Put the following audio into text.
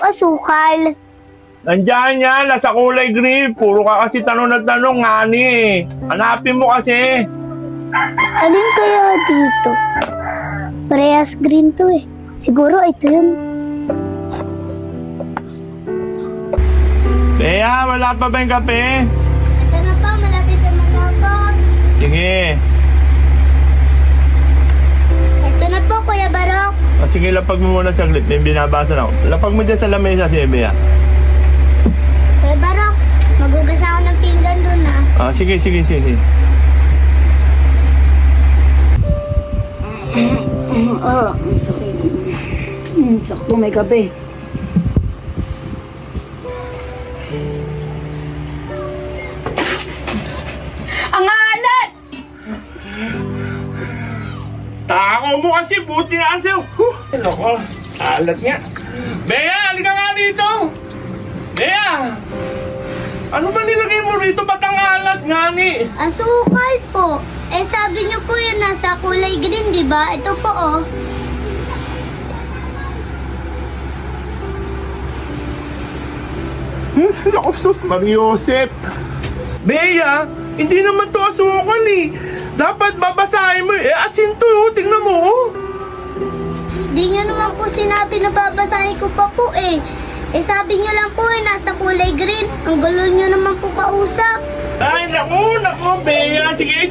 asukal? Nandiyan yan, nasa kulay green. Puro ka kasi tanong na tanong, ngani eh. Hanapin mo kasi. Alin kaya dito? Parehas green to eh. Siguro ito yun. Bea, wala pa ba yung kape? Ito na po, malapit na matapos. Sige. Ito na po, Kuya Barok. O, sige, lapag mo muna saglit. May binabasa na ako. Lapag mo dyan sa lamesa si Bea. Kuya Barok, magugas ako ng pinggan dun ah. Ah, sige. Ang sakit. Sakto may kape. Ang alat! Takaw mo kasi, buti nga kasi. Loko, alat nga. Bea, halika nga dito. Bea! Ano ba nilagay mo rito? Ba't ang alat nga ni? Asukal po. Eh sabi niyo po yun nasa kulay green, di ba? Ito po oh. Naku, sus, Mariosep. Bea, hindi naman to asukal eh. Dapat babasahin mo eh. Asin to, oh. Tingnan mo, oh. Di niyo naman po sinabi na babasahin ko pa po eh. Eh sabi niyo lang po eh nasa kulay green. Ang gulo niyo naman po kausap. Ay, naku, Bea. Sige,